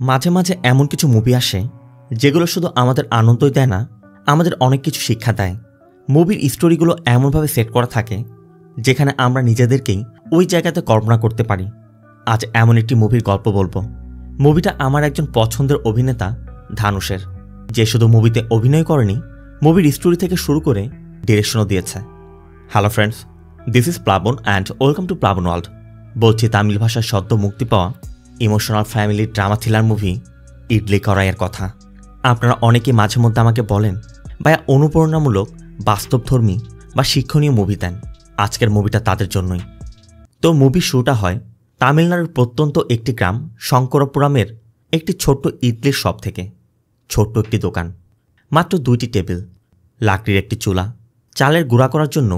মাঝে মাঝে এমন কিছু মুভি আসে যেগুলো শুধু আমাদের আনন্দই দেয় না, আমাদের অনেক কিছু শিক্ষা দেয়। মুভির স্টোরিগুলো এমনভাবে সেট করা থাকে যেখানে আমরা নিজেদেরকেই ওই জায়গাতে কল্পনা করতে পারি। আজ এমন একটি মুভির গল্প বলবো। মুভিটা আমার একজন পছন্দের অভিনেতা ধানুষের, যে শুধু মুভিতে অভিনয় করেনি, মুভির স্টোরি থেকে শুরু করে ডিরেকশনও দিয়েছে। হ্যালো ফ্রেন্ডস, দিস ইজ প্লাবন অ্যান্ড ওয়েলকাম টু প্লাবন ওয়ার্ল্ড। বলছি তামিল ভাষায় সদ্য মুক্তি পাওয়া emotional family drama thriller movie idli কড়াইয়ের কথা। আপনারা অনেকেই মাঝে মধ্যে আমাকে বলেন, ভাইয়া অনুপ্রেরণামূলক, বাস্তবধর্মী বা শিক্ষণীয় মুভি দেন। আজকের মুভিটা তাদের জন্যই। তো মুভি শুরুটা হয় তামিলনাড়ুর প্রত্যন্ত একটি গ্রাম শঙ্করপুরমের একটি ছোট্ট ইডলির শপ থেকে। ছোট্ট একটি দোকান, মাত্র 2টি টেবিল, লাকড়ির একটি চুলা, চালের গুঁড়া করার জন্য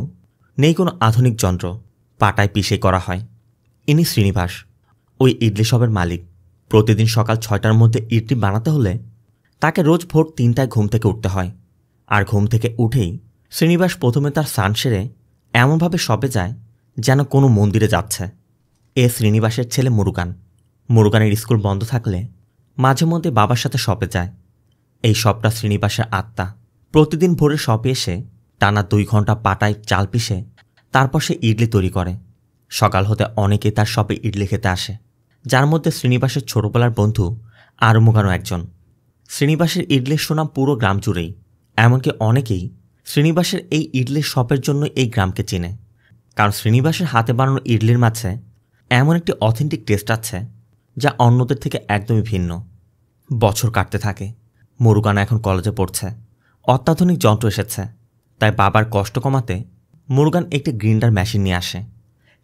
নেই কোনো আধুনিক যন্ত্র, পাটায় পিষে করা হয়। ইনি শ্রীনিবাস, ওই ইডলি শপের মালিক। প্রতিদিন সকাল 6টার মধ্যে ইডলি বানাতে হলে তাকে রোজ ভোর 3টায় ঘুম থেকে উঠতে হয়। আর ঘুম থেকে উঠেই শ্রীনিবাস প্রথমে তার স্নান সেরে এমনভাবে শপে যায় যেন কোনো মন্দিরে যাচ্ছে। এ শ্রীনিবাসের ছেলে মুরুগান। মুরুগানের স্কুল বন্ধ থাকলে মাঝে মধ্যে বাবার সাথে শপে যায়। এই শপটা শ্রীনিবাসের আত্মা। প্রতিদিন ভোরে শপে এসে টানা 2 ঘন্টা পাটায় চাল পিষে তারপর সে ইডলি তৈরি করে। সকাল হতে অনেকেই তার শপে ইডলি খেতে আসে, যার মধ্যে শ্রীনিবাসের ছোটবেলার বন্ধু আরুমুগানও একজন। শ্রীনিবাসের ইডলির সুনাম পুরো গ্রাম জুড়েই, এমনকি অনেকেই শ্রীনিবাসের এই ইডলির শপের জন্য এই গ্রামকে চেনে। কারণ শ্রীনিবাসের হাতে বানানো ইডলির মাঝে এমন একটি অথেন্টিক টেস্ট আছে যা অন্যদের থেকে একদমই ভিন্ন। বছর কাটতে থাকে। মুরুগান এখন কলেজে পড়ছে। অত্যাধুনিক যন্ত্র এসেছে, তাই বাবার কষ্ট কমাতে মুরুগান একটি গ্রিন্ডার মেশিন নিয়ে আসে।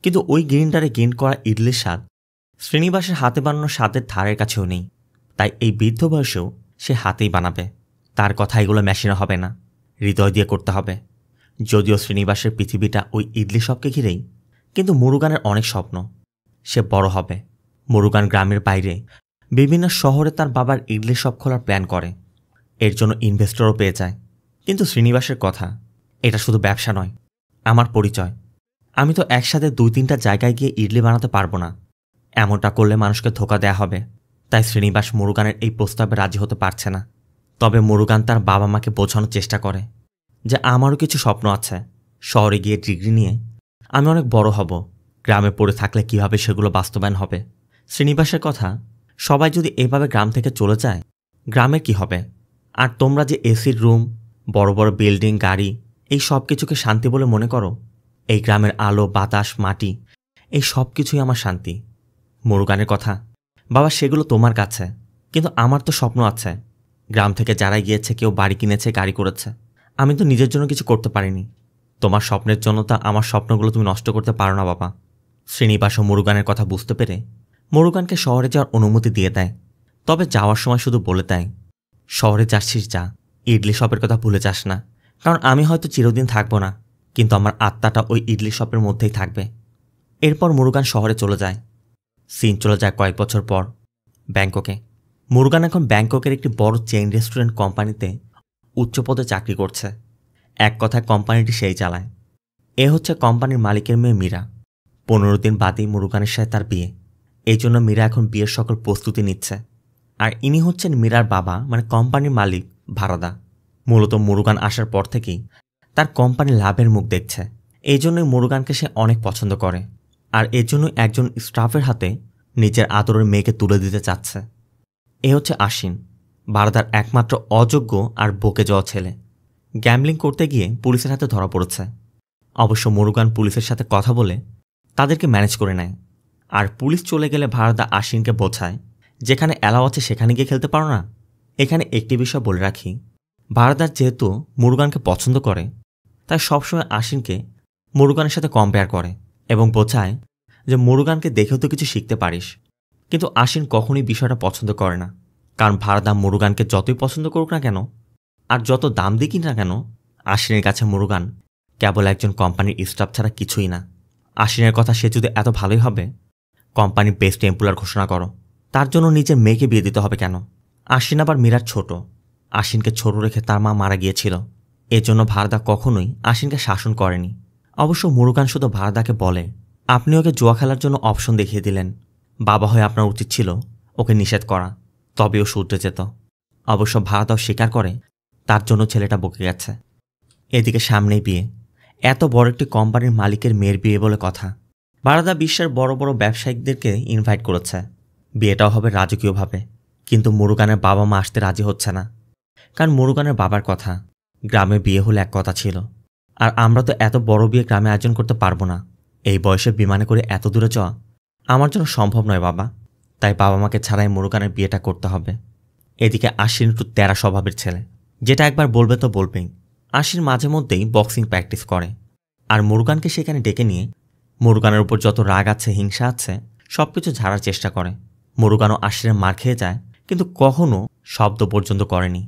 কিন্তু ওই গ্রিন্ডারে গ্রিন্ড করা ইডলির স্বাদ শ্রীনিবাসের হাতে বানানো স্বাদের ধারের কাছেও নেই। তাই এই বৃদ্ধ বয়সেও সে হাতেই বানাবে। তার কথা এগুলো মেশিনে হবে না, হৃদয় দিয়ে করতে হবে। যদিও শ্রীনিবাসের পৃথিবীটা ওই ইডলি শপকে ঘিরেই, কিন্তু মুরুগানের অনেক স্বপ্ন। সে বড় হবে। মুরুগান গ্রামের বাইরে বিভিন্ন শহরে তার বাবার ইডলি শপ খোলার প্ল্যান করে। এর জন্য ইনভেস্টরও পেয়ে যায়। কিন্তু শ্রীনিবাসের কথা, এটা শুধু ব্যবসা নয়, আমার পরিচয়। আমি তো একসাথে 2-3টা জায়গায় গিয়ে ইডলি বানাতে পারবো না। এমনটা করলে মানুষকে ধোঁকা দেয়া হবে। তাই শ্রীনিবাস মুরুগানের এই প্রস্তাবে রাজি হতে পারছে না। তবে মুরুগান তার বাবা মাকে বোঝানোর চেষ্টা করে যে আমারও কিছু স্বপ্ন আছে। শহরে গিয়ে ডিগ্রি নিয়ে আমি অনেক বড় হব। গ্রামে পড়ে থাকলে কিভাবে সেগুলো বাস্তবায়ন হবে? শ্রীনিবাসের কথা, সবাই যদি এভাবে গ্রাম থেকে চলে যায়, গ্রামের কি হবে? আর তোমরা যে এসির রুম, বড় বড় বিল্ডিং, গাড়ি, এই সব কিছুকে শান্তি বলে মনে করো, এই গ্রামের আলো, বাতাস, মাটি, এই সব কিছুই আমার শান্তি। মুরুগানের কথা, বাবা সেগুলো তোমার কাছে, কিন্তু আমার তো স্বপ্ন আছে। গ্রাম থেকে যারা গিয়েছে, কেউ বাড়ি কিনেছে, গাড়ি করেছে। আমি তো নিজের জন্য কিছু করতে পারিনি। তোমার স্বপ্নের জন্য তা আমার স্বপ্নগুলো তুমি নষ্ট করতে পারো না বাবা। শ্রীনিবাস ও মুরুগানের কথা বুঝতে পেরে মুরুগানকে শহরে যাওয়ার অনুমতি দিয়ে দেয়। তবে যাওয়ার সময় শুধু বলে দেয়, শহরে যাচ্ছিস যা, ইডলি শপের কথা ভুলে যাস না। কারণ আমি হয়তো চিরদিন থাকবো না, কিন্তু আমার আত্মাটা ওই ইডলি শপের মধ্যেই থাকবে। এরপর মুরুগান শহরে চলে যায়। সিন চলে যায় কয়েক বছর পর ব্যাংককে। মুরুগান এখন ব্যাংককের একটি বড় চেইন রেস্টুরেন্ট কোম্পানিতে উচ্চপদে চাকরি করছে। এক কথায় কোম্পানিটি সেই চালায়। এ হচ্ছে কোম্পানির মালিকের মেয়ে মীরা। 15 দিন বাদেই মুরুগানের সাথে তার বিয়ে। এই জন্য মীরা এখন বিয়ের সকল প্রস্তুতি নিচ্ছে। আর ইনি হচ্ছেন মীরার বাবা, মানে কোম্পানির মালিক ভারাদা। মূলত মুরুগান আসার পর থেকেই তার কোম্পানি লাভের মুখ দেখছে। এই জন্যই মুরুগানকে সে অনেক পছন্দ করে। আর এর জন্য একজন স্টাফের হাতে নিজের আদরের মেয়েকে তুলে দিতে চাচ্ছে। এ হচ্ছে আশ্বিন, ভারাদার একমাত্র অযোগ্য আর বকে যাওয়া ছেলে। গ্যাম্বলিং করতে গিয়ে পুলিশের হাতে ধরা পড়েছে। অবশ্য মুরুগান পুলিশের সাথে কথা বলে তাদেরকে ম্যানেজ করে নেয়। আর পুলিশ চলে গেলে ভারাদা আশ্বিনকে বোঝায়, যেখানে অ্যালাও আছে সেখানে গিয়ে খেলতে পারো না। এখানে একটি বিষয় বলে রাখি, ভারাদার যেহেতু মুরুগানকে পছন্দ করে, তাই সবসময় আশ্বিনকে মুরুগানের সাথে কম্পেয়ার করে এবং বোঝায় যে মুরুগানকে দেখেও তো কিছু শিখতে পারিস। কিন্তু আশ্বিন কখনোই বিষয়টা পছন্দ করে না। কারণ ভারাদা মুরুগানকে যতই পছন্দ করুক না কেন, আর যত দাম দিক না কেন, আশ্বিনের কাছে মুরুগান কেবল একজন কোম্পানির স্টাফ ছাড়া কিছুই না। আশ্বিনের কথা, সে যদি এত ভালোই হবে, কোম্পানির বেস্ট এমপ্লয়ার ঘোষণা করো। তার জন্য নিজের মেয়েকে বিয়ে দিতে হবে কেন? আশ্বিন আবার মীরার ছোট। আশ্বিনকে ছোট রেখে তার মা মারা গিয়েছিল। এজন্য ভারাদা কখনোই আশ্বিনকে শাসন করেনি। অবশ্য মুরুগান শুধু ভারাদাকে বলে, আপনি ওকে জুয়া খেলার জন্য অপশন দেখিয়ে দিলেন। বাবা হয়ে আপনার উচিত ছিল ওকে নিষেধ করা। তবেও শুধরে যেত। অবশ্য ভারতও স্বীকার করে তার জন্য ছেলেটা বকে গেছে। এদিকে সামনেই বিয়ে, এত বড় একটি কোম্পানির মালিকের মেয়ের বিয়ে বলে কথা। ভারদা বিশ্বের বড় বড় ব্যবসায়িকদেরকে ইনভাইট করেছে। বিয়েটাও হবে রাজকীয়ভাবে, কিন্তু মুরুগানের বাবা মা আসতে রাজি হচ্ছে না। কারণ মুরুগানের বাবার কথা, গ্রামে বিয়ে হলে এক কথা ছিল, আর আমরা তো এত বড় বিয়ে গ্রামে আয়োজন করতে পারবো না। এই বয়সে বিমানে করে এত দূরে যাওয়া আমার জন্য সম্ভব নয় বাবা। তাই বাবা মাকে ছাড়াই মুরুগানের বিয়েটা করতে হবে। এদিকে আশির একটু তেরা স্বভাবের ছেলে, যেটা একবার বলবে তো বলবেই। আশির মাঝে মধ্যেই বক্সিং প্র্যাকটিস করে, আর মুরুগানকে সেখানে ডেকে নিয়ে মুরুগানের উপর যত রাগ আছে, হিংসা আছে, সবকিছু ঝাড়ার চেষ্টা করে। মুরুগানও আশিরের মার খেয়ে যায়, কিন্তু কখনো শব্দ পর্যন্ত করেনি।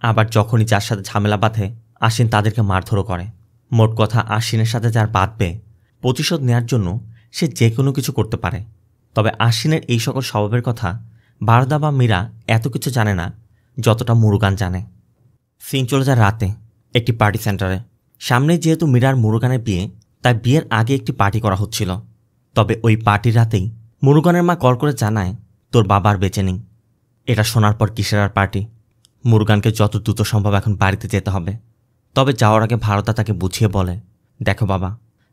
আবার যখনই যার সাথে ঝামেলা বাঁধে, আশ্বিন তাদেরকে মারধরও করে। মোট কথা, আশ্বিনের সাথে যার বাঁধবে, প্রতিশোধ নেয়ার জন্য সে যে কোনো কিছু করতে পারে। তবে আশ্বিনের এই সকল স্বভাবের কথা ভারদা বা মীরা এত কিছু জানে না যতটা মুরুগান জানে। সিন চলে যায় রাতে একটি পার্টি সেন্টারে। সামনে যেহেতু মীরার মুরুগানের বিয়ে, তাই বিয়ের আগে একটি পার্টি করা হচ্ছিল। তবে ওই পার্টির রাতেই মুরুগানের মা কল করে জানায়, তোর বাবা আর বেঁচে নেই। এটা শোনার পর কিসের আর পার্টি? মুরুগানকে যত দ্রুত সম্ভব এখন বাড়িতে যেতে হবে। তবে যাওয়ার আগে ভারদা তাকে বুঝিয়ে বলে, দেখো বাবা,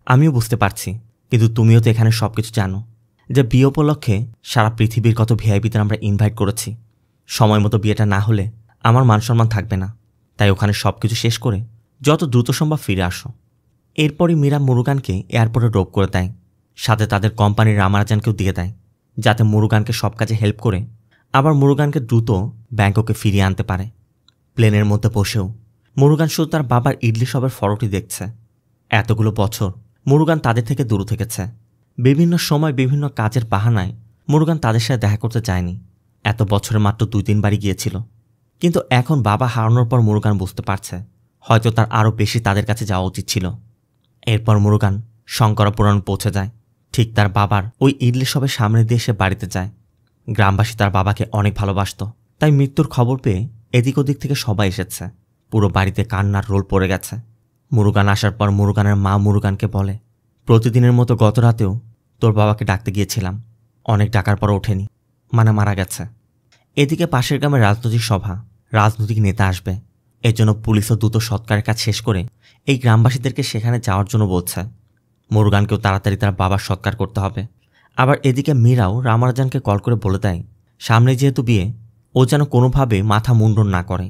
আমিও বুঝতে পারছি, কিন্তু তুমিও তো এখানে সব কিছু জানো যে বিয়ে উপলক্ষে সারা পৃথিবীর কত ভিআইপিদের আমরা ইনভাইট করেছি। সময় মতো বিয়েটা না হলে আমার মান সম্মান থাকবে না। তাই ওখানে সব কিছু শেষ করে যত দ্রুত সম্ভব ফিরে আসো। এরপরই মীরা মুরুগানকে এয়ারপোর্টে ড্রপ করে দেয়, সাথে তাদের কোম্পানির রামারাজানকেও দিয়ে দেয়, যাতে মুরুগানকে সব কাজে হেল্প করে আবার মুরুগানকে দ্রুত ব্যাংককে ফিরিয়ে আনতে পারে। প্লেনের মধ্যে বসেও মুরুগান শুধু তার বাবার ইডলি শপের ফটোটি দেখছে। এতগুলো বছর মুরুগান তাদের থেকে দূরে থেকেছে। বিভিন্ন সময় বিভিন্ন কাজের বাহানায় মুরুগান তাদের সাথে দেখা করতে যায়নি। এত বছরে মাত্র 2-3 বারই গিয়েছিল। কিন্তু এখন বাবা হারানোর পর মুরুগান বুঝতে পারছে হয়তো তার আরও বেশি তাদের কাছে যাওয়া উচিত ছিল। এরপর মুরুগান শঙ্করাপুরম পৌঁছে যায়। ঠিক তার বাবার ওই ইডলি শপের সামনে দিয়ে সে বাড়িতে যায়। গ্রামবাসী তার বাবাকে অনেক ভালোবাসত, তাই মৃত্যুর খবর পেয়ে এদিক ওদিক থেকে সবাই এসেছে। পুরো বাড়িতে কান্নার রোল পড়ে গেছে। মুরুগান আসার পর মুরুগানের মা মুরুগানকে বলে, প্রতিদিনের মতো গত রাতেও তোর বাবাকে ডাকতে গিয়েছিলাম, অনেক ডাকার পর ওঠেনি, মানে মারা গেছে। এদিকে পাশের গ্রামে রাজনৈতিক সভা, রাজনৈতিক নেতা আসবে। এজন্য পুলিশও দ্রুত সৎকারের কাজ শেষ করে এই গ্রামবাসীদেরকে সেখানে যাওয়ার জন্য বলছে। মুরুগানকেও তাড়াতাড়ি তার বাবার সৎকার করতে হবে। আবার এদিকে মীরাও রামারাজানকে কল করে বলে দেয়, সামনে যেহেতু বিয়ে, ও যেন কোনোভাবে মাথা মুন্ডন না করে,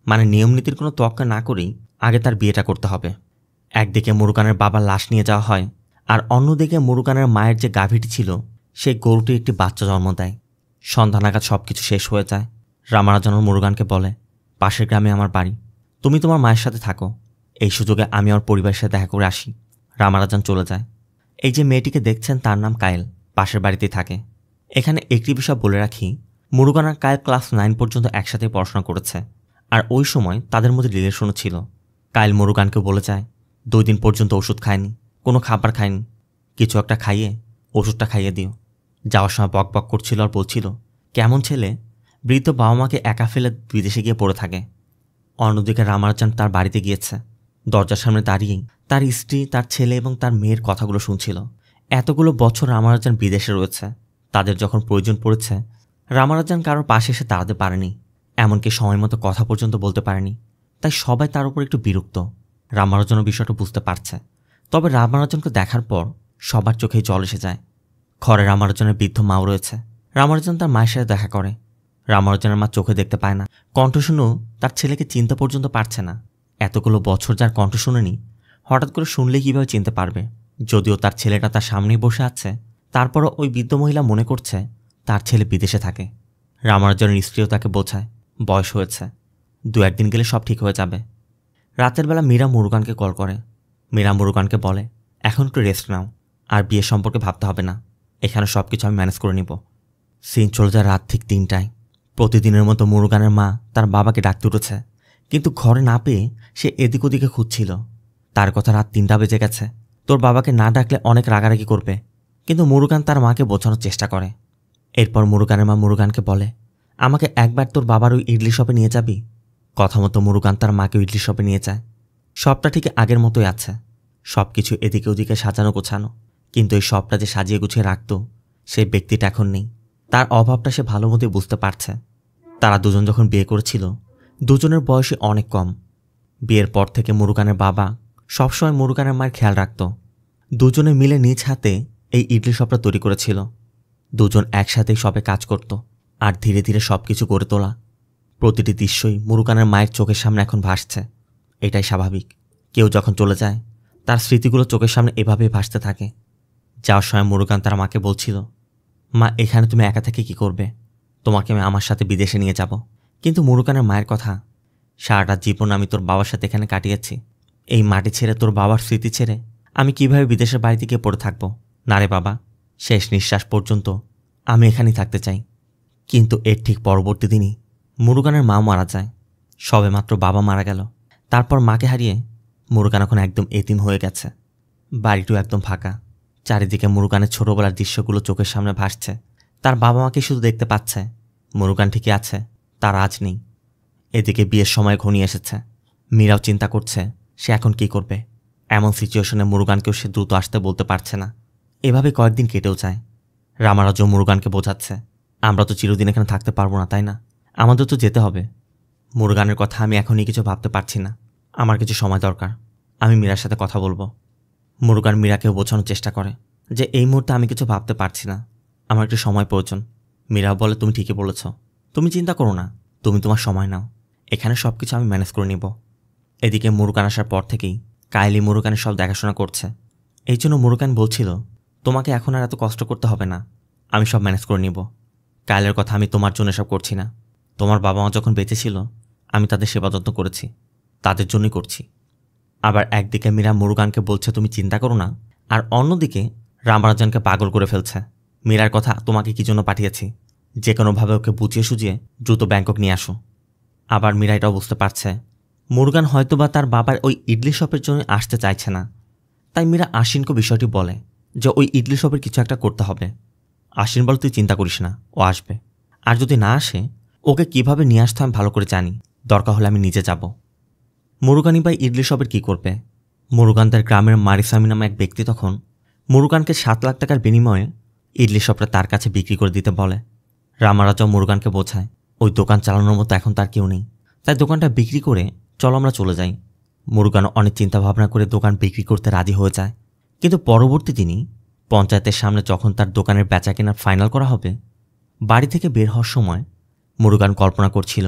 মানে নিয়মনীতির কোনো তোয়াক্কা না করেই আগে তার বিয়েটা করতে হবে। একদিকে মুরুগানের বাবার লাশ নিয়ে যাওয়া হয়, আর অন্যদিকে মুরুগানের মায়ের যে গাভীটি ছিল সেই গরুটি একটি বাচ্চা জন্ম দেয়। সন্ধ্যা নাগাদ সব কিছু শেষ হয়ে যায়। রামারাজন মুরুগানকে বলে, পাশের গ্রামে আমার বাড়ি, তুমি তোমার মায়ের সাথে থাকো, এই সুযোগে আমি আমার পরিবারের সাথে দেখা করে আসি। রামারাজন চলে যায়। এই যে মেয়েটিকে দেখছেন তার নাম কায়েল, পাশের বাড়িতেই থাকে। এখানে একটি বিষয় বলে রাখি, মুরুগান আর কায়েল ক্লাস 9 পর্যন্ত একসাথে পড়াশোনা করেছে, আর ওই সময় তাদের মধ্যে রিলেশনও ছিল। কায়েল মুরুগানকে বলে যায় 2 দিন পর্যন্ত ওষুধ খায়নি, কোনো খাবার খায়নি, কিছু একটা খাইয়ে ওষুধটা খাইয়ে দিও। যাওয়ার সময় বক বক করছিল আর বলছিল, কেমন ছেলে, বৃদ্ধ বাবা মাকে একা ফেলে বিদেশে গিয়ে পড়ে থাকে। অন্যদিকে রামারাজান তার বাড়িতে গিয়েছে। দরজার সামনে দাঁড়িয়েই তার স্ত্রী, তার ছেলে এবং তার মেয়ের কথাগুলো শুনছিল। এতগুলো বছর রামারাজান বিদেশে রয়েছে, তাদের যখন প্রয়োজন পড়েছে রামারাজান কারোর পাশে এসে দাঁড়াতে পারেনি, এমনকি সময় মতো কথা পর্যন্ত বলতে পারেনি। তাই সবাই তার উপর একটু বিরক্ত। রামারাজনও বিষয়টা বুঝতে পারছে। তবে রামারাজনকে দেখার পর সবার চোখেই জল এসে যায়। ঘরে রামারাজনের বৃদ্ধ মাও রয়েছে। রামারাজন তার মায়ের সাথে দেখা করে। রামারাজনের মা চোখে দেখতে পায় না, কণ্ঠ শুনেও তার ছেলেকে চিনতে পর্যন্ত পারছে না। এতগুলো বছর যার কণ্ঠ শুনেনি, হঠাৎ করে শুনলে কীভাবে চিনতে পারবে? যদিও তার ছেলেটা তার সামনেই বসে আছে, তারপরও ওই বৃদ্ধ মহিলা মনে করছে তার ছেলে বিদেশে থাকে। রামারাজনের স্ত্রীও তাকে বোঝায়, বয়স হয়েছে, 2-1 দিন গেলে সব ঠিক হয়ে যাবে। রাতের বেলা মীরা মুরুগানকে কল করে। মীরা মুরুগানকে বলে, এখন একটু রেস্ট নাও, আর বিয়ের সম্পর্কে ভাবতে হবে না, এখানে সব কিছু আমি ম্যানেজ করে নিব। সিন চলে যায় রাত ঠিক 3টায়। প্রতিদিনের মতো মুরুগানের মা তার বাবাকে ডাকতে উঠেছে, কিন্তু ঘরে না পেয়ে সে এদিক ওদিকে খুঁজছিল। তার কথা রাত 3টা বেজে গেছে, তোর বাবাকে না ডাকলে অনেক রাগারাগি করবে। কিন্তু মুরুগান তার মাকে বোঝানোর চেষ্টা করে। এরপর মুরুগানের মা মুরুগানকে বলে, আমাকে একবার তোর বাবার ওই ইডলি শপে নিয়ে যাবি? কথা মতো মুরুগান তার মাকে ইডলি শপে নিয়ে যায়। সবটা ঠিক আগের মতোই আছে, সব কিছু এদিকে ওদিকে সাজানো গোছানো, কিন্তু এই সবটা যে সাজিয়ে গুছিয়ে রাখত সেই ব্যক্তিটা এখন নেই। তার অভাবটা সে ভালো মতোই বুঝতে পারছে। তারা দুজন যখন বিয়ে করেছিল দুজনের বয়সে অনেক কম। বিয়ের পর থেকে মুরুগানের বাবা সবসময় মুরুগানের মায়ের খেয়াল রাখত। দুজনে মিলে নিজ হাতে এই ইডলি শপটা তৈরি করেছিল। দুজন একসাথেই শপে কাজ করত আর ধীরে ধীরে সব কিছু গড়ে তোলা। প্রতিটি দৃশ্যই মুরুগানের মায়ের চোখের সামনে এখন ভাসছে। এটাই স্বাভাবিক, কেউ যখন চলে যায় তার স্মৃতিগুলো চোখের সামনে এভাবেই ভাসতে থাকে। যাওয়ার সময় মুরুগান তার মাকে বলছিল, মা এখানে তুমি একা থেকে কি করবে, তোমাকে আমি আমার সাথে বিদেশে নিয়ে যাব। কিন্তু মুরুগানের মায়ের কথা, সারাটা জীবন আমি তোর বাবার সাথে এখানে কাটিয়েছি, এই মাটি ছেড়ে তোর বাবার স্মৃতি ছেড়ে আমি কিভাবে বিদেশের বাড়িতে গিয়ে পড়ে থাকবো? না রে বাবা, শেষ নিঃশ্বাস পর্যন্ত আমি এখানেই থাকতে চাই। কিন্তু এর ঠিক পরবর্তী দিনই মুরুগানের মা মারা যায়। সবেমাত্র বাবা মারা গেল, তারপর মাকে হারিয়ে মুরুগান এখন একদম এতিম হয়ে গেছে। বাড়িটিও একদম ফাঁকা। চারিদিকে মুরুগানের ছোটবেলার দৃশ্যগুলো চোখের সামনে ভাসছে। তার বাবা মাকে শুধু দেখতে পাচ্ছে। মুরুগান ঠিকই আছে, তার আজ নেই। এদিকে বিয়ের সময় ঘনিয়ে এসেছে। মীরাও চিন্তা করছে সে এখন কি করবে। এমন সিচুয়েশনে মুরুগানকেও সে দ্রুত আসতে বলতে পারছে না। এভাবে কয়েকদিন কেটেও যায়। রামারাজও মুরুগানকে বোঝাচ্ছে, আমরা তো চিরদিন এখানে থাকতে পারবো না, তাই না? আমাদের তো যেতে হবে। মুরুগানের কথা আমি এখনই কিছু ভাবতে পারছি না, আমার কিছু সময় দরকার, আমি মীরার সাথে কথা বলবো। মুরুগান মীরাকেও বোঝানোর চেষ্টা করে যে এই মুহূর্তে আমি কিছু ভাবতে পারছি না, আমার একটু সময় প্রয়োজন। মীরাও বলে, তুমি ঠিকই বলেছ, তুমি চিন্তা করো না, তুমি তোমার সময় নাও, এখানে সব কিছু আমি ম্যানেজ করে নিব। এদিকে মুরুগান আসার পর থেকেই কাইলি মুরুগানের সব দেখাশোনা করছে। এই জন্য মুরুগান বলছিল, তোমাকে এখন আর এত কষ্ট করতে হবে না, আমি সব ম্যানেজ করে নিব। কাইলের কথা, আমি তোমার জন্য সব করছি না, তোমার বাবা মা যখন বেঁচে ছিল আমি তাদের সেবা যত্ন করেছি, তাদের জন্যই করছি। আবার একদিকে মীরা মুরুগানকে বলছে তুমি চিন্তা করো না, আর অন্যদিকে রামরাজনকে পাগল করে ফেলছে। মীরার কথা, তোমাকে কি জন্য পাঠিয়েছি, যে কোনোভাবে ওকে বুঝিয়ে সুঝিয়ে দ্রুত ব্যাংকক নিয়ে আসো। আবার মীরা এটাও বুঝতে পারছে মুরুগান হয়তোবা তার বাবার ওই ইডলি শপের জন্য আসতে চাইছে না। তাই মীরা আশ্বিনকে বিষয়টি বলে যে ওই ইডলি শপের কিছু একটা করতে হবে। আশ্বিন বলে, তুই চিন্তা করিস না, ও আসবে, আর যদি না আসে ওকে কিভাবে নিয়ে আসতে আমি ভালো করে জানি, দরকার হলে আমি নিজে যাব। মুরুগানই বা ইডলি শপের কী করবে? মুরুগানদের গ্রামের মারিসামি নামে এক ব্যক্তি তখন মুরুগানকে 7 লাখ টাকার বিনিময়ে ইডলি শপটা তার কাছে বিক্রি করে দিতে বলে। রামারাজাও মুরুগানকে বোঝায় ওই দোকান চালানোর মতো এখন তার কেউ নেই, তাই দোকানটা বিক্রি করে চলো আমরা চলে যাই। মুরুগান অনেক চিন্তা ভাবনা করে দোকান বিক্রি করতে রাজি হয়ে যায়। কিন্তু পরবর্তী দিনই পঞ্চায়েতের সামনে যখন তার দোকানের বেচা কেনার ফাইনাল করা হবে, বাড়ি থেকে বের হওয়ার সময় মুরুগান কল্পনা করছিল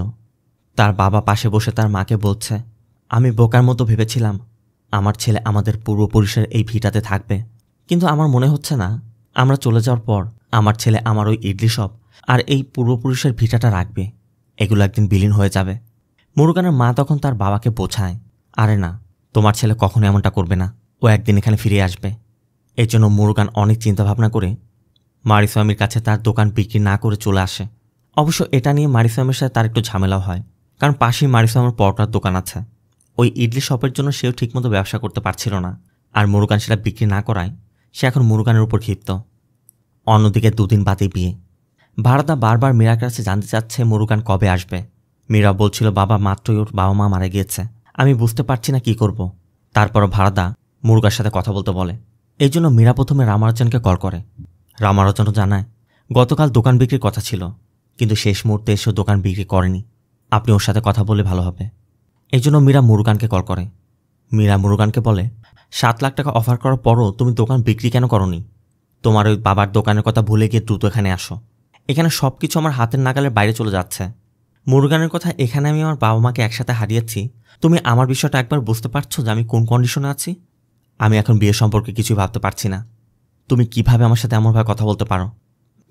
তার বাবা পাশে বসে তার মাকে বলছে, আমি বোকার মতো ভেবেছিলাম আমার ছেলে আমাদের পূর্বপুরুষের এই ভিটাতে থাকবে, কিন্তু আমার মনে হচ্ছে না আমরা চলে যাওয়ার পর আমার ছেলে আমার ওই ইডলি শপ আর এই পূর্বপুরুষের ভিটাটা রাখবে, এগুলো একদিন বিলীন হয়ে যাবে। মুরুগানের মা তখন তার বাবাকে বোঝায়, আরে না, তোমার ছেলে কখনো এমনটা করবে না, ও একদিন এখানে ফিরে আসবে। এর জন্য মুরুগান অনেক চিন্তাভাবনা করে মারিস্বামীর কাছে তার দোকান বিক্রি না করে চলে আসে। অবশ্য এটা নিয়ে মারিস্বামীর সাথে তার একটু ঝামেলাও হয়, কারণ পাশেই মারিস্বামীর পরোটার দোকান আছে। ওই ইডলি শপের জন্য সেও ঠিকমতো ব্যবসা করতে পারছিল না, আর মুরুগান সেটা বিক্রি না করায় সে এখন মুরুগানের উপর ক্ষিপ্ত। অন্যদিকে 2 দিন বাদে বিয়ে। ভারদা বারবার মীরার কাছে জানতে চাচ্ছে মুরুগান কবে আসবে। মীরা বলছিল, বাবা মাত্রই ওর বাবা মা মারা গিয়েছে, আমি বুঝতে পারছি না কি করব। তারপরও ভারদা মুরুগার সাথে কথা বলতে বলে। এই জন্য মীরা প্রথমে রামারাজনকে কল করে। রামারাজনও জানায় গতকাল দোকান বিক্রির কথা ছিল, কিন্তু শেষ মুহূর্তে এসে দোকান বিক্রি করেনি, আপনি ওর সাথে কথা বলে ভালো হবে। এই জন্য মীরা মুরুগানকে কল করে। মীরা মুরুগানকে বলে, 7 লাখ টাকা অফার করার পরও তুমি দোকান বিক্রি কেন করনি? তোমার ওই বাবার দোকানের কথা ভুলে গিয়ে দ্রুত এখানে আসো, এখানে সব কিছু আমার হাতের নাগালের বাইরে চলে যাচ্ছে। মুরুগানের কথা, এখানে আমি আমার বাবা মাকে একসাথে হারিয়েছি, তুমি আমার বিষয়টা একবার বুঝতে পারছো যে আমি কোন কন্ডিশনে আছি? আমি এখন বিয়ে সম্পর্কে কিছুই ভাবতে পারছি না, তুমি কিভাবে আমার সাথে এমনভাবে কথা বলতে পারো?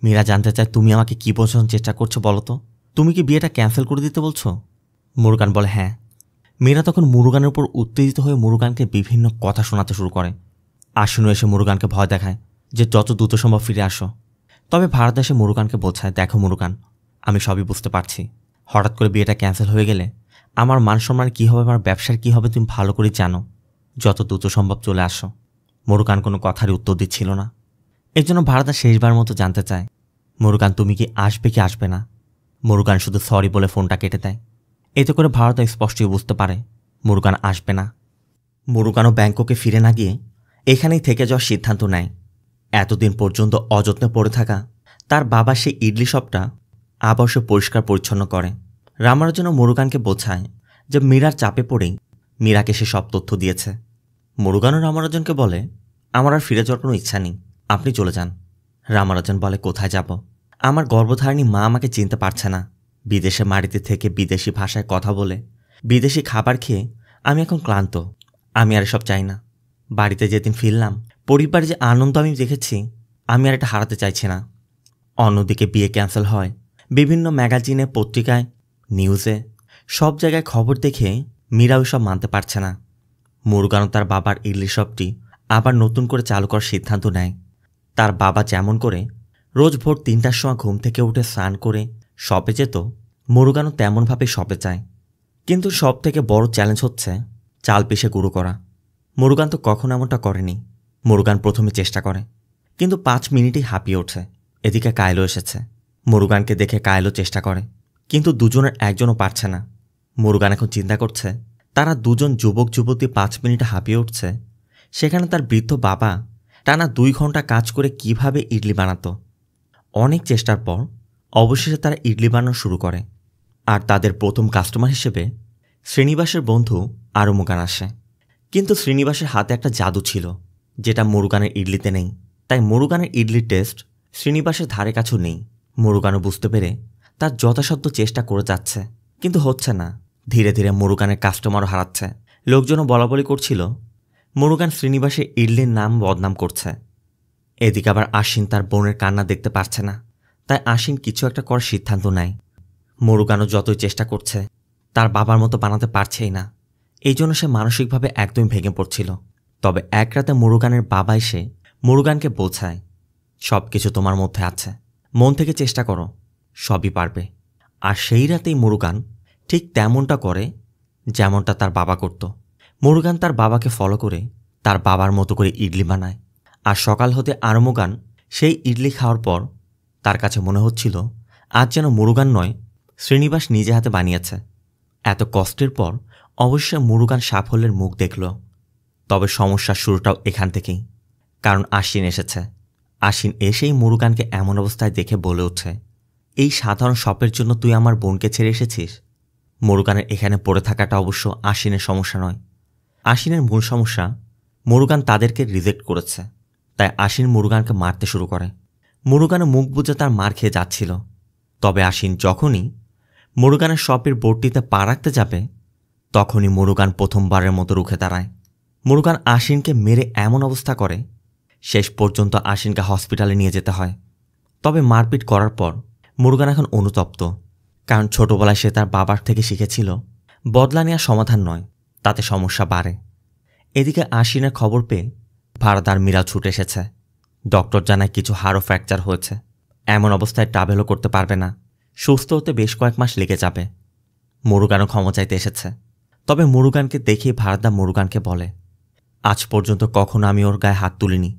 মীরা জানতে চায়, তুমি আমাকে কি বোঝানোর চেষ্টা করছো বলো তো, তুমি কি বিয়েটা ক্যান্সেল করে দিতে বলছো? মুরুগান বলে, হ্যাঁ। মীরা তখন মুরুগানের উপর উত্তেজিত হয়ে মুরুগানকে বিভিন্ন কথা শোনাতে শুরু করে। আশ্বিনও এসে মুরুগানকে ভয় দেখায় যে যত দ্রুত সম্ভব ফিরে আসো। তবে ভারত এসে মুরুগানকে বোঝায়, দেখো মুরুগান, আমি সবই বুঝতে পারছি, হঠাৎ করে বিয়েটা ক্যান্সেল হয়ে গেলে আমার মান সম্মান কী হবে, আমার ব্যবসার কী হবে তুমি ভালো করে জানো, যত দ্রুত সম্ভব চলে আসো। মুরুগান কোনো কথারই উত্তর দিচ্ছিল না। এই জন্য ভারদা শেষবার মতো জানতে চায়, মুরুগান তুমি কি আসবে কি আসবে না? মুরুগান শুধু সরি বলে ফোনটা কেটে দেয়। এতে করে ভারদা স্পষ্টই বুঝতে পারে মুরুগান আসবে না। মুরুগানও ব্যাংককে ফিরে না গিয়ে এখানেই থেকে যাওয়ার সিদ্ধান্ত নেয়। এতদিন পর্যন্ত অযত্নে পড়ে থাকা তার বাবা সেই ইডলি শপটা আবার সে পরিষ্কার পরিচ্ছন্ন করে। রামানুজন মুরুগানকে বোঝায় যে মীরার চাপে পড়েই মীরাকে সে সব তথ্য দিয়েছে। মুরুগানও রামানুজনকে বলে, আমার আর ফিরে যাওয়ার কোনো ইচ্ছা নেই, আপনি চলে যান। রামানুজন বলে, কোথায় যাব? আমার গর্ভধারিণী মা আমাকে চিনতে পারছে না। বিদেশে মাটিতে থেকে বিদেশি ভাষায় কথা বলে বিদেশি খাবার খেয়ে আমি এখন ক্লান্ত। আমি আর এসব চাই না। বাড়িতে যেদিন ফিরলাম, পরিবারে যে আনন্দ আমি দেখেছি, আমি আর এটা হারাতে চাইছি না। অন্যদিকে বিয়ে ক্যান্সেল হয়। বিভিন্ন ম্যাগাজিনে, পত্রিকায়, নিউজে সব জায়গায় খবর দেখে মীরা ওইসব মানতে পারছে না। মুরুগানও তার বাবার ইডলি শপটি আবার নতুন করে চালু করার সিদ্ধান্ত নেয়। তার বাবা যেমন করে রোজ ভোর 3টার সময় ঘুম থেকে উঠে স্নান করে শপে যেত, মুরুগানও তেমনভাবে শপে যায়। কিন্তু সব থেকে বড় চ্যালেঞ্জ হচ্ছে চাল পিষে গুঁড়ো করা। মুরুগান তো কখনো এমনটা করেনি। মুরুগান প্রথমে চেষ্টা করে, কিন্তু 5 মিনিটেই হাঁপিয়ে ওঠে। এদিকে কায়লো এসেছে। মুরুগানকে দেখে কায়লো চেষ্টা করে, কিন্তু দুজনের একজনও পারছে না। মুরুগান এখন চিন্তা করছে, তারা দুজন যুবক যুবতী 5 মিনিটে হাঁপিয়ে উঠছে, সেখানে তার বৃদ্ধ বাবা টানা 2 ঘন্টা কাজ করে কিভাবে ইডলি বানাতো। অনেক চেষ্টার পর অবশেষে তারা ইডলি বানানো শুরু করে। আর তাদের প্রথম কাস্টমার হিসেবে শ্রীনিবাসের বন্ধু আরুমুগান আসে। কিন্তু শ্রীনিবাসের হাতে একটা জাদু ছিল, যেটা মুরুগানের ইডলিতে নেই। তাই মুরুগানের ইডলির টেস্ট শ্রীনিবাসের ধারে কাছেও নেই। মুরুগানও বুঝতে পেরে তার যথাসাধ্য চেষ্টা করে যাচ্ছে, কিন্তু হচ্ছে না। ধীরে ধীরে মুরুগানের কাস্টমারও হারাচ্ছে। লোকজনও বলাবলি করছিল মুরুগান শ্রীনিবাসের ইডলির নাম বদনাম করছে। এদিকে আবার আশ্বিন তার বোনের কান্না দেখতে পারছে না। তাই আশ্বিন কিছু একটা করার সিদ্ধান্ত নেয়। মুরুগানও যতই চেষ্টা করছে, তার বাবার মতো বানাতে পারছেই না। এই জন্য সে মানসিকভাবে একদমই ভেঙে পড়ছিল। তবে এক রাতে মুরুগানের বাবা এসে মুরুগানকে বোঝায়, সব কিছু তোমার মধ্যে আছে, মন থেকে চেষ্টা করো, সবই পারবে। আর সেই রাতেই মুরুগান ঠিক তেমনটা করে যেমনটা তার বাবা করত। মুরুগান তার বাবাকে ফলো করে তার বাবার মতো করে ইডলি বানায়। আর সকাল হতে আরুমুগান সেই ইডলি খাওয়ার পর তার কাছে মনে হচ্ছিল আজ যেন মুরুগান নয়, শ্রীনিবাস নিজে হাতে বানিয়েছে। এত কষ্টের পর অবশ্যই মুরুগান সাফল্যের মুখ দেখল। তবে সমস্যার শুরুটাও এখান থেকেই, কারণ আশ্বিন এসেছে। আশ্বিন এসেই মুরুগানকে এমন অবস্থায় দেখে বলে ওঠে, এই সাধারণ শপের জন্য তুই আমার বোনকে ছেড়ে এসেছিস? মুরুগানের এখানে পড়ে থাকাটা অবশ্য আশ্বিনের সমস্যা নয়। আশ্বিনের মূল সমস্যা মুরুগান তাদেরকে রিজেক্ট করেছে। তাই আশ্বিন মুরুগানকে মারতে শুরু করে। মুরুগানের মুখ বুজে তার মার খেয়ে যাচ্ছিল। তবে আশ্বিন যখনই মুরুগানের শপের বোর্ডটিতে পা রাখতে যাবে, তখনই মুরুগান প্রথমবারের মতো রুখে দাঁড়ায়। মুরুগান আশ্বিনকে মেরে এমন অবস্থা করে, শেষ পর্যন্ত আশ্বিনকে হসপিটালে নিয়ে যেতে হয়। তবে মারপিট করার পর মুরুগান এখন অনুতপ্ত, কারণ ছোটবেলায় সে তার বাবার থেকে শিখেছিল বদলা নেওয়া সমাধান নয়, তাতে সমস্যা বাড়ে। এদিকে আশ্বিনের খবর পেয়ে ভাড়াদার মীরা ছুটে এসেছে। ডক্টর জানায় কিছু হাড়ও ফ্র্যাকচার হয়েছে। এমন অবস্থায় ট্রাভেলও করতে পারবে না, সুস্থ হতে বেশ কয়েক মাস লেগে যাবে। মুরুগানও ক্ষমা চাইতে এসেছে। তবে মুরুগানকে দেখে ভাড়াদার মুরুগানকে বলে, আজ পর্যন্ত কখনো আমি ওর গায়ে হাত তুলিনি,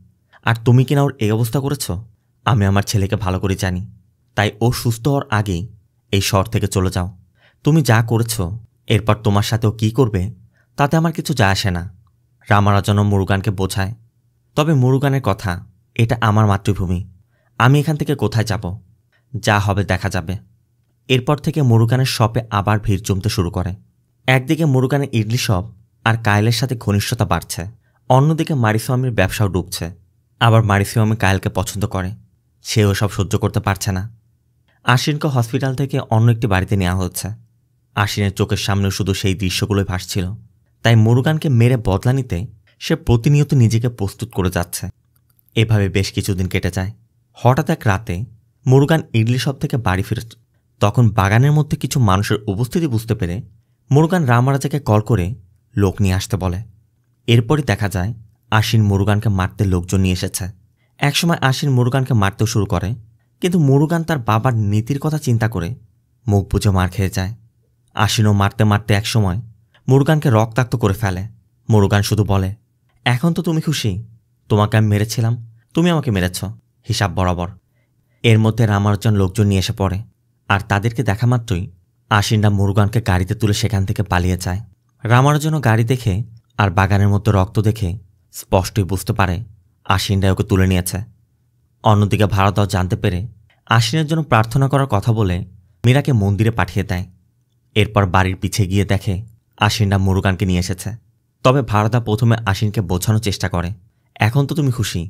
আর তুমি কিনা ওর এই অবস্থা করেছ। আমি আমার ছেলেকে ভালো করে জানি, তাই ও সুস্থ হওয়ার আগেই এই শহর থেকে চলে যাও। তুমি যা করেছ, এরপর তোমার সাথেও কি করবে তাতে আমার কিছু যায় আসে না। রামানুজন মুরুগানকে বোঝায়, তবে মুরুগানের কথা, এটা আমার মাতৃভূমি, আমি এখান থেকে কোথায় যাব? যা হবে দেখা যাবে। এরপর থেকে মুরুগানের শপে আবার ভিড় জমতে শুরু করে। একদিকে মুরুগানের ইডলি শপ আর কায়েলের সাথে ঘনিষ্ঠতা বাড়ছে, অন্যদিকে মারিস্বামীর ব্যবসাও ডুবছে। আবার মারিস্বামী কায়েলকে পছন্দ করে, সেও সব সহ্য করতে পারছে না। আশ্বিনকে হসপিটাল থেকে অন্য একটি বাড়িতে নেওয়া হচ্ছে। আশ্বিনের চোখের সামনে শুধু সেই দৃশ্যগুলোই ভাসছিল। তাই মুরুগানকে মেরে বদলা নিতে সে প্রতিনিয়ত নিজেকে প্রস্তুত করে যাচ্ছে। এভাবে বেশ কিছুদিন কেটে যায়। হঠাৎ এক রাতে মুরুগান ইডলি শপ থেকে বাড়ি ফিরে, তখন বাগানের মধ্যে কিছু মানুষের উপস্থিতি বুঝতে পেরে মুরুগান রামারাজাকে কল করে লোক নিয়ে আসতে বলে। এরপরই দেখা যায় আশ্বিন মুরুগানকে মারতে লোকজন নিয়ে এসেছে। একসময় আশ্বিন মুরুগানকে মারতেও শুরু করে, কিন্তু মুরুগান তার বাবার নীতির কথা চিন্তা করে মুখ বুঝে মার খেয়ে যায়। আশ্বিনও মারতে মারতে একসময় মুরুগানকে রক্তাক্ত করে ফেলে। মুরুগান শুধু বলে, এখন তো তুমি খুশি, তোমাকে আমি মেরেছিলাম, তুমি আমাকে মেরেছ, হিসাব বরাবর। এর মধ্যে রামানুজন লোকজন নিয়ে এসে পড়ে, আর তাদেরকে দেখা মাত্রই আশ্বিনরা মুরুগানকে গাড়িতে তুলে সেখান থেকে পালিয়ে যায়। রামানুজনও গাড়ি দেখে আর বাগানের মধ্যে রক্ত দেখে স্পষ্টই বুঝতে পারে আশ্বিনরা ওকে তুলে নিয়েছে। অন্যদিকে ভারতও জানতে পেরে আশ্বিনের জন্য প্রার্থনা করার কথা বলে মীরাকে মন্দিরে পাঠিয়ে দেয়। এরপর বাড়ির পিছে গিয়ে দেখে আশ্বিনরা মুরুগানকে নিয়ে এসেছে। তবে ভারদা প্রথমে আশ্বিনকে বোঝানোর চেষ্টা করে, এখন তো তুমি খুশি।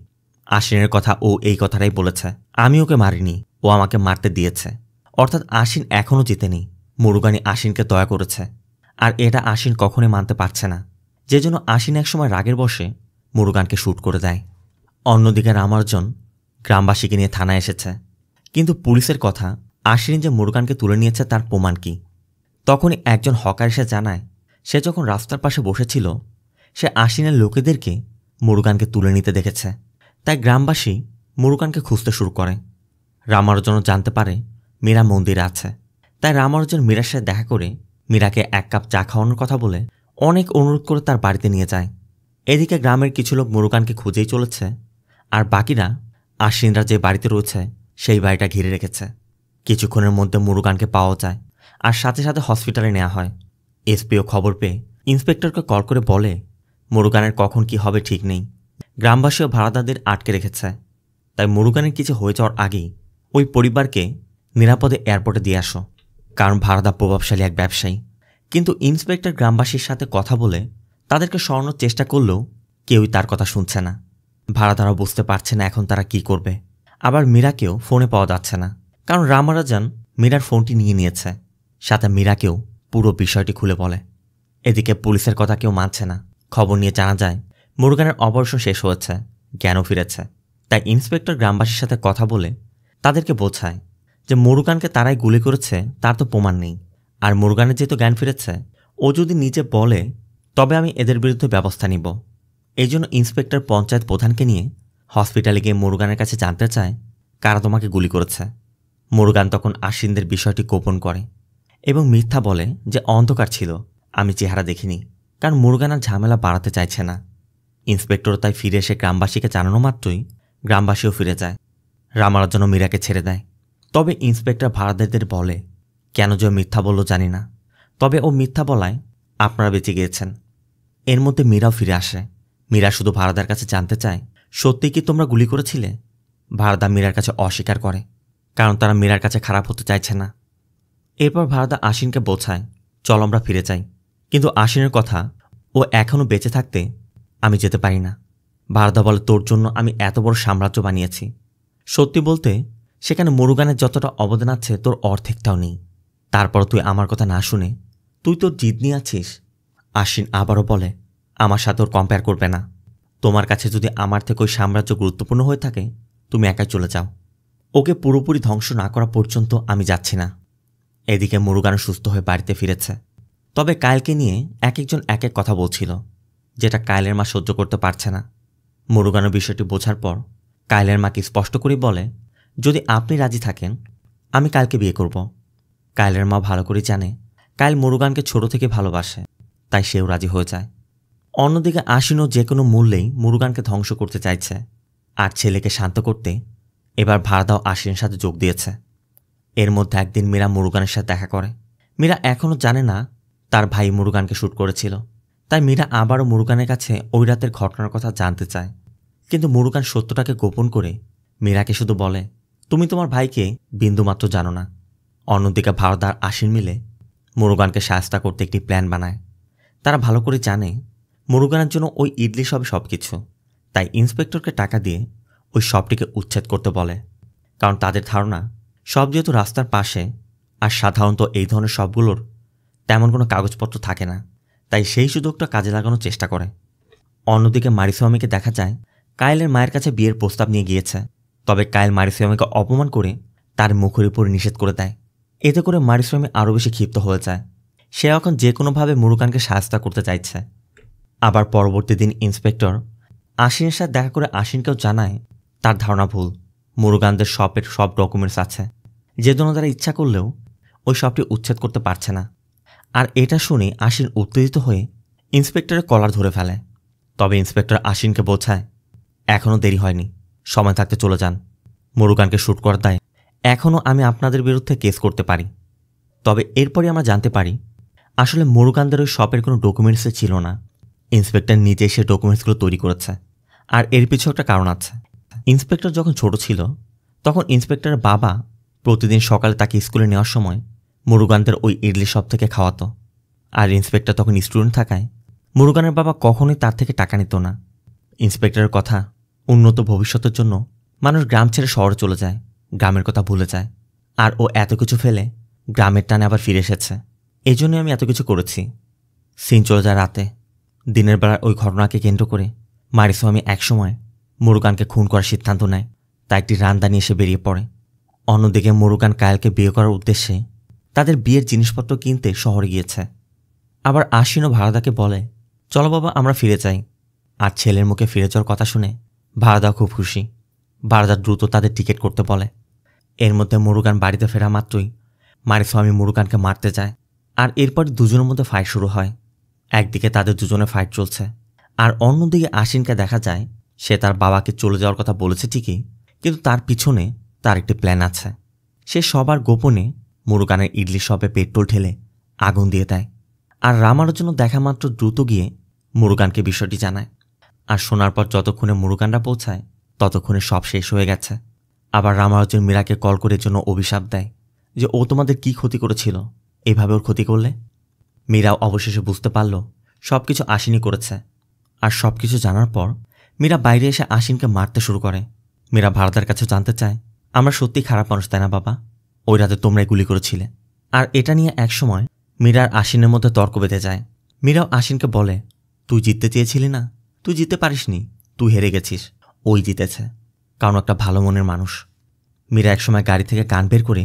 আশ্বিনের কথা ও এই কথাটাই বলেছে, আমি ওকে মারিনি, ও আমাকে মারতে দিয়েছে। অর্থাৎ আশ্বিন এখনও জিতেনি, মুরুগানই আশ্বিনকে দয়া করেছে। আর এটা আশ্বিন কখনোই মানতে পারছে না, যে জন্য আশ্বিন একসময় রাগের বশে মুরুগানকে শ্যুট করে দেয়। অন্যদিকে রামার্জন গ্রামবাসীকে নিয়ে থানায় এসেছে, কিন্তু পুলিশের কথা আশ্বিন যে মুরুগানকে তুলে নিয়েছে তার প্রমাণ কি। তখনই একজন হকার এসে জানায়, সে যখন রাস্তার পাশে বসেছিল সে আশ্বিনের লোকেদেরকে মুরুগানকে তুলে নিতে দেখেছে। তাই গ্রামবাসী মুরুগানকে খুঁজতে শুরু করে। রামার্জনও জানতে পারে মীরা মন্দিরে আছে। তাই রামার্জন মীরার সাথে দেখা করে মীরাকে 1 কাপ চা খাওয়ানোর কথা বলে অনেক অনুরোধ করে তার বাড়িতে নিয়ে যায়। এদিকে গ্রামের কিছু লোক মুরুগানকে খুঁজেই চলেছে, আর বাকিরা আশ্বিনরা যে বাড়িতে রয়েছে সেই বাড়িটা ঘিরে রেখেছে। কিছুক্ষণের মধ্যে মুরুগানকে পাওয়া যায়, আর সাথে সাথে হসপিটালে নেওয়া হয়। এসপিও খবর পেয়ে ইন্সপেক্টরকে কল করে বলে মুরুগানের কখন কি হবে ঠিক নেই। গ্রামবাসীও ভাড়াদারদের আটকে রেখেছে, তাই মুরুগানের কিছু হয়ে যাওয়ার আগেই ওই পরিবারকে নিরাপদে এয়ারপোর্টে দিয়ে আসো, কারণ ভাড়াদা প্রভাবশালী এক ব্যবসায়ী। কিন্তু ইন্সপেক্টর গ্রামবাসীর সাথে কথা বলে তাদেরকে সরানোর চেষ্টা করলেও কেউই তার কথা শুনছে না। ভাড়াদারও বুঝতে পারছে না এখন তারা কি করবে। আবার মীরাকেও ফোনে পাওয়া যাচ্ছে না, কারণ রামারাজান মীরার ফোনটি নিয়ে নিয়েছে। সাথে মীরাকেও পুরো বিষয়টি খুলে বলে। এদিকে পুলিশের কথা কেউ মানছে না। খবর নিয়ে জানা যায় মুরুগানের অপারেশন শেষ হয়েছে, জ্ঞানও ফিরেছে। তাই ইন্সপেক্টর গ্রামবাসীর সাথে কথা বলে তাদেরকে বোঝায় যে মুরুগানকে তারাই গুলি করেছে তার তো প্রমাণ নেই, আর মুরুগানের যেহেতু জ্ঞান ফিরেছে ও যদি নিজে বলে তবে আমি এদের বিরুদ্ধে ব্যবস্থা নিব। এই জন্য ইন্সপেক্টর পঞ্চায়েত প্রধানকে নিয়ে হসপিটালে গিয়ে মুরুগানের কাছে জানতে চায় কারা তোমাকে গুলি করেছে। মুরুগান তখন আশ্বিনদের বিষয়টি গোপন করে এবং মিথ্যা বলে যে অন্ধকার ছিল, আমি চেহারা দেখিনি, কারণ মুরুগান আর ঝামেলা বাড়াতে চাইছে না। ইন্সপেক্টর তাই ফিরে এসে গ্রামবাসীকে জানানো মাত্রই গ্রামবাসীও ফিরে যায়। রামারাজন মীরাকে ছেড়ে দেয়। তবে ইন্সপেক্টর ভাড়াদারদের বলে কেন যে মিথ্যা বলল জানি না, তবে ও মিথ্যা বলায় আপনারা বেঁচে গিয়েছেন। এর মধ্যে মীরাও ফিরে আসে। মীরা শুধু ভাড়াদার কাছে জানতে চায় সত্যি কি তোমরা গুলি করেছিলে। ভাড়াদা মীরার কাছে অস্বীকার করে, কারণ তারা মীরার কাছে খারাপ হতে চাইছে না। এরপর ভাড়াদা আশ্বিনকে বোঝায় চল আমরা ফিরে যাই, কিন্তু আশ্বিনের কথা ও এখনও বেঁচে থাকতে আমি যেতে পারি না। ভাড়াদা বলে তোর জন্য আমি এত বড় সাম্রাজ্য বানিয়েছি, সত্যি বলতে সেখানে মুরুগানের যতটা অবদান আছে তোর অর্ধেকটাও নেই। তারপর তুই আমার কথা না শুনে তুই তোর জিদ নিয়ে আছিস। আশ্বিন আবারও বলে আমার সাথে ওর কম্পেয়ার করবে না। তোমার কাছে যদি আমার থেকে ওই সাম্রাজ্য গুরুত্বপূর্ণ হয়ে থাকে তুমি একাই চলে যাও, ওকে পুরোপুরি ধ্বংস না করা পর্যন্ত আমি যাচ্ছি না। এদিকে মুরুগান সুস্থ হয়ে বাড়িতে ফিরেছে। তবে কায়েলকে নিয়ে এক একজন এক এক কথা বলছিল, যেটা কায়েলের মা সহ্য করতে পারছে না। মুরুগানের বিষয়টি বোঝার পর কায়েলের মাকে স্পষ্ট করে বলে যদি আপনি রাজি থাকেন আমি কায়েলকে বিয়ে করব। কায়েলের মা ভালো করে জানে কায়েল মুরুগানকে ছোট থেকে ভালোবাসে, তাই সেও রাজি হয়ে যায়। অন্যদিকে আশ্বিনও যে কোনো মূল্যেই মুরুগানকে ধ্বংস করতে চাইছে, আর ছেলেকে শান্ত করতে এবার ভাড়াদাও আশ্বিনের সাথে যোগ দিয়েছে। এর মধ্যে একদিন মীরা মুরুগানের সাথে দেখা করে। মীরা এখনও জানে না তার ভাই মুরুগানকে শ্যুট করেছিল, তাই মীরা আবারও মুরুগানের কাছে ওই রাতের ঘটনার কথা জানতে চায়। কিন্তু মুরুগান সত্যটাকে গোপন করে মীরাকে শুধু বলে তুমি তোমার ভাইকে বিন্দুমাত্র জানো না। অন্যদিকে ভারদার আশ্বিন মিলে মুরুগানকে সাহায্য করতে একটি প্ল্যান বানায়। তারা ভালো করে জানে মুরুগানের জন্য ওই ইডলি সবে সব কিছু, তাই ইন্সপেক্টরকে টাকা দিয়ে ওই সবটিকে উচ্ছেদ করতে বলে। কারণ তাদের ধারণা সব যেহেতু রাস্তার পাশে, আর সাধারণত এই ধরনের সবগুলোর তেমন কোনো কাগজপত্র থাকে না, তাই সেই সুযোগটা কাজে লাগানোর চেষ্টা করে। অন্যদিকে মারিস্বামীকে দেখা যায় কায়েলের মায়ের কাছে বিয়ের প্রস্তাব নিয়ে গিয়েছে। তবে কায়েল মারিস্বামীকে অপমান করে তার মুখের উপর নিষেধ করে দেয়। এতে করে মারিস্বামী আরও বেশি ক্ষিপ্ত হয়ে যায়। সে এখন যে কোনোভাবে মুরুগানকে সাহায্য করতে চাইছে। আবার পরবর্তী দিন ইন্সপেক্টর আশ্বিনের সাথে দেখা করে আশ্বিনকেও জানায় তার ধারণা ভুল, মুরুগানদের শপের সব ডকুমেন্টস আছে, যে জন্য তারা ইচ্ছা করলেও ওই শপটি উচ্ছেদ করতে পারছে না। আর এটা শুনে আশ্বিন উত্তেজিত হয়ে ইন্সপেক্টরের কলার ধরে ফেলে। তবে ইন্সপেক্টর আশ্বিনকে বোঝায় এখনও দেরি হয়নি, সময় থাকতে চলে যান। মুরুগানকে শ্যুট করার দায় এখনও আমি আপনাদের বিরুদ্ধে কেস করতে পারি। তবে এরপরই আমরা জানতে পারি আসলে মুরুগানদের ওই শপের কোনো ডকুমেন্টসই ছিল না। ইন্সপেক্টর নিজে সে ডকুমেন্টসগুলো তৈরি করেছে। আর এর পিছু একটা কারণ আছে। ইন্সপেক্টর যখন ছোট ছিল তখন ইন্সপেক্টরের বাবা প্রতিদিন সকালে তাকে স্কুলে নেওয়ার সময় মুরুগানদের ওই ইডলি শপ থেকে খাওয়াতো। আর ইন্সপেক্টর তখন স্টুডেন্ট থাকায় মুরুগানের বাবা কখনোই তার থেকে টাকা নিত না। ইন্সপেক্টরের কথা, উন্নত ভবিষ্যতের জন্য মানুষ গ্রাম ছেড়ে শহরে চলে যায়, গ্রামের কথা ভুলে যায়। আর ও এত কিছু ফেলে গ্রামের টানে আবার ফিরে এসেছে। এই জন্যই আমি এত কিছু করেছি। সিন চলে যায় রাতে। দিনের বেলার ওই ঘটনাকে কেন্দ্র করে মারিসোয়ামি একসময় মুরুগানকে খুন করার সিদ্ধান্ত নেয়। তা একটি রান্দা নিয়ে এসে বেরিয়ে পড়ে। অন্যদিকে মুরুগান কায়েলকে বিয়ে করার উদ্দেশ্যে তাদের বিয়ের জিনিসপত্র কিনতে শহরে গিয়েছে। আবার আশিনও ভারাদাকে বলে, চলো বাবা আমরা ফিরে যাই। আর ছেলের মুখে ফিরে যাওয়ার কথা শুনে ভারাদা খুব খুশি। ভারাদা দ্রুত তাদের টিকিট করতে বলে। এর মধ্যে মুরুগান বাড়িতে ফেরা মাত্রই মারিসোয়ামি মুরুগানকে মারতে যায়। আর এরপর দুজনের মধ্যে ফাইট শুরু হয়। একদিকে তাদের দুজনের ফাইট চলছে, আর অন্যদিকে আশিনকে দেখা যায় সে তার বাবাকে চলে যাওয়ার কথা বলেছে ঠিকই, কিন্তু তার পিছনে তার একটি প্ল্যান আছে। সে সবার গোপনে মুরুগানের ইডলি শপে পেট্রোল ঢেলে আগুন দিয়ে দেয়। আর রামার জন্য দেখা মাত্র দ্রুত গিয়ে মুরুগানকে বিষয়টি জানায়। আর শোনার পর যতক্ষণে মুরুগানরা পৌঁছায় ততক্ষণে সব শেষ হয়ে গেছে। আবার রামানুজন মীরাকে কল করে জন্য অভিশাপ দেয় যে ও তোমাদের কি ক্ষতি করেছিল, এইভাবে ওর ক্ষতি করলে। মীরাও অবশেষে বুঝতে পারল সব কিছু আশিনই করেছে। আর সব কিছু জানার পর মীরা বাইরে এসে আশিনকে মারতে শুরু করে। মীরা ভারদার কাছে জানতে চায়, আমরা সত্যি খারাপ মানুষ তাই না বাবা? ওই রাতে তোমরাই গুলি করেছিলে। আর এটা নিয়ে একসময় মীরা আর আশিনের মধ্যে তর্ক বেঁধে যায়। মীরাও আশিনকে বলে, তুই জিততে চেয়েছিলি না, তুই জিততে পারিসনি, তুই হেরে গেছিস, ওই জিতেছে, কারণ একটা ভালো মনের মানুষ। মীরা একসময় গাড়ি থেকে গান বের করে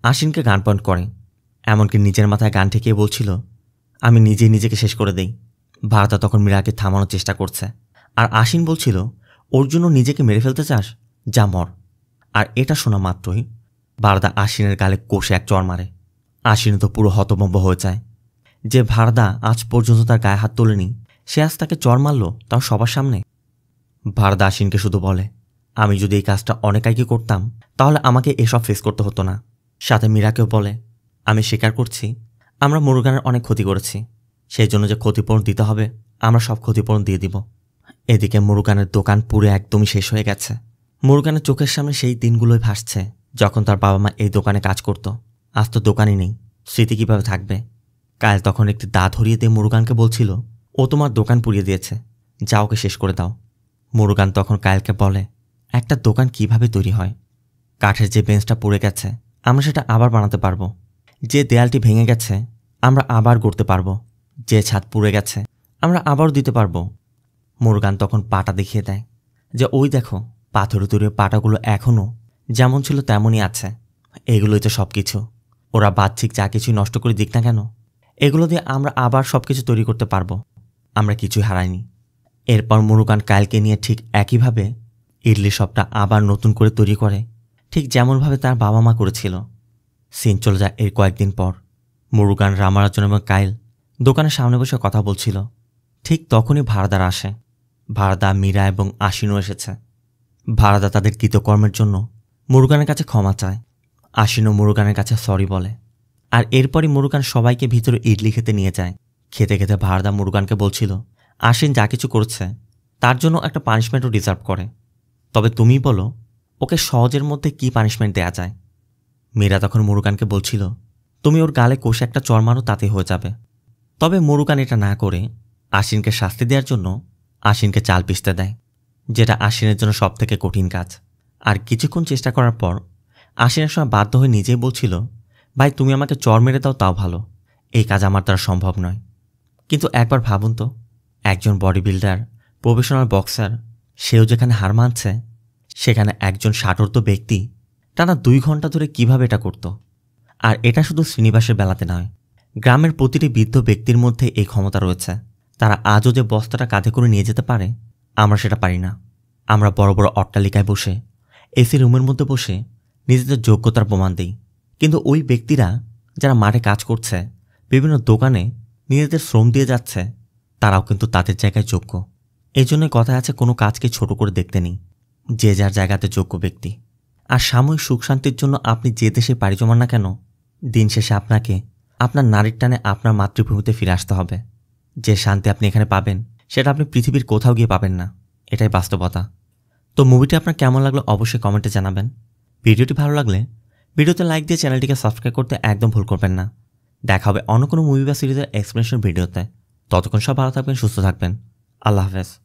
আশিনকে গান পয়েন্ট করে। এমনকি নিজের মাথায় গান ঠেকিয়ে বলছিল, আমি নিজেই নিজেকে শেষ করে দেই। ভারদা তখন মীরাকে থামানোর চেষ্টা করছে। আর আশিন বলছিল, ওর জন্য নিজেকে মেরে ফেলতে চাস, যা মর। আর এটা শোনা মাত্রই ভারদা আশিনের গালে কষে এক চড় মারে। আশিন তো পুরো হতভম্ব হয়ে যায় যে ভারদা আজ পর্যন্ত তার গায়ে হাত তোলেনি, সে আজ তাকে চড় মারল, তাও সবার সামনে। ভারদা আশিনকে শুধু বলে, আমি যদি এই কাজটা অনেক আগে করতাম তাহলে আমাকে এসব ফেস করতে হতো না। সাথে মীরাকেও বলে, আমি স্বীকার করছি আমরা মুরুগানের অনেক ক্ষতি করেছি, সেই জন্য যে ক্ষতিপূরণ দিতে হবে আমরা সব ক্ষতিপূরণ দিয়ে দিব। এদিকে মুরুগানের দোকান পুরো একদমই শেষ হয়ে গেছে। মুরুগানের চোখের সামনে সেই দিনগুলোই ভাসছে যখন তার বাবা মা এই দোকানে কাজ করত। আজ তো দোকানই নেই, স্মৃতি কিভাবে থাকবে? কায়েল তখন একটি দা ধরিয়ে দিয়ে মুরুগানকে বলছিল, ও তোমার দোকান পুড়িয়ে দিয়েছে, যা ওকে শেষ করে দাও। মুরুগান তখন কায়েলকে বলে, একটা দোকান কিভাবে তৈরি হয়? কাঠের যে বেঞ্চটা পুড়ে গেছে আমরা সেটা আবার বানাতে পারবো, যে দেয়ালটি ভেঙে গেছে আমরা আবার গড়তে পারবো, যে ছাদ পুড়ে গেছে আমরা আবারও দিতে পারবো। মুরুগান তখন পাটা দেখিয়ে দেয় যে ওই দেখো, পাথরে তৈরি পাটাগুলো এখনও যেমন ছিল তেমনই আছে। এগুলোই তো সব কিছু, ওরা বাহ্যিক যা কিছুই নষ্ট করে দিক না কেন, এগুলো দিয়ে আমরা আবার সব কিছু তৈরি করতে পারবো, আমরা কিছুই হারাইনি। এরপর মুরুগান কায়েলকে নিয়ে ঠিক একইভাবে ইডলি শপটা আবার নতুন করে তৈরি করে, ঠিক যেমনভাবে তার বাবা মা করেছিল। সিন চলে যায় এর কয়েকদিন পর। মুরুগান, রামারাজন এবং কায়েল দোকানের সামনে বসে কথা বলছিল। ঠিক তখনই ভারাদার আসে। ভারাদা, মীরা এবং আশিনও এসেছে। ভারাদা তাদের কৃতকর্মের জন্য মুরুগানের কাছে ক্ষমা চায়। আশিনও মুরুগানের কাছে সরি বলে। আর এরপরই মুরুগান সবাইকে ভিতরে ইডলি খেতে নিয়ে যায়। খেতে খেতে ভারাদা মুরুগানকে বলছিল, আশিন যা কিছু করছে তার জন্য একটা পানিশমেন্টও ডিজার্ভ করে, তবে তুমি বলো ওকে সহজের মধ্যে কি পানিশমেন্ট দেয়া যায়? মীরা তখন মুরুগানকে বলছিল, তুমি ওর গালে কষে একটা চড় মারো, তাতে হয়ে যাবে। তবে মুরুগান এটা না করে আশিনকে শাস্তি দেওয়ার জন্য আশিনকে চাল পিষতে দেয়, যেটা আশিনের জন্য সবথেকে কঠিন কাজ। আর কিছুক্ষণ চেষ্টা করার পর আশিনের সময় বাধ্য হয়ে নিজেই বলছিল, ভাই তুমি আমাকে চড় মেরে দাও তাও ভালো, এই কাজ আমার দ্বারা সম্ভব নয়। কিন্তু একবার ভাবুন তো, একজন বডি বিল্ডার, প্রফেশনাল বক্সার, সেও যেখানে হার মানছে, সেখানে একজন ষাটোর্ধ্ব ব্যক্তি টানা 2 ঘন্টা ধরে কিভাবে এটা করত? আর এটা শুধু শ্রীনিবাসের বেলাতে নয়, গ্রামের প্রতিটি বৃদ্ধ ব্যক্তির মধ্যে এই ক্ষমতা রয়েছে। তারা আজও যে বস্তাটা কাঁধে করে নিয়ে যেতে পারে, আমরা সেটা পারি না। আমরা বড় বড় অট্টালিকায় বসে, এসি রুমের মধ্যে বসে নিজেদের যোগ্যতার প্রমাণ দিই, কিন্তু ওই ব্যক্তিরা যারা মাঠে কাজ করছে, বিভিন্ন দোকানে নিজেদের শ্রম দিয়ে যাচ্ছে, তারাও কিন্তু তাদের জায়গায় যোগ্য। এই জন্যই কথা আছে, কোনো কাজকে ছোট করে দেখতে নেই, যে যার জায়গাতে যোগ্য ব্যক্তি। আর সাময়িক সুখ শান্তির জন্য আপনি যে দেশে পাড়ি জমান না কেন, দিন শেষে আপনাকে আপনার নারীর টানে আপনার মাতৃভূমিতে ফিরে আসতে হবে। যে শান্তি আপনি এখানে পাবেন সেটা আপনি পৃথিবীর কোথাও গিয়ে পাবেন না, এটাই বাস্তবতা। তো মুভিটি আপনার কেমন লাগলো অবশ্যই কমেন্টে জানাবেন। ভিডিওটি ভালো লাগলে ভিডিওতে লাইক দিয়ে চ্যানেলটিকে সাবস্ক্রাইব করতে একদম ভুল করবেন না। দেখা হবে অন্য কোনো মুভি বা সিরিজের এক্সপ্লেনেশন ভিডিওতে। ততক্ষণ সব ভালো থাকবেন, সুস্থ থাকবেন। আল্লাহ হাফেজ।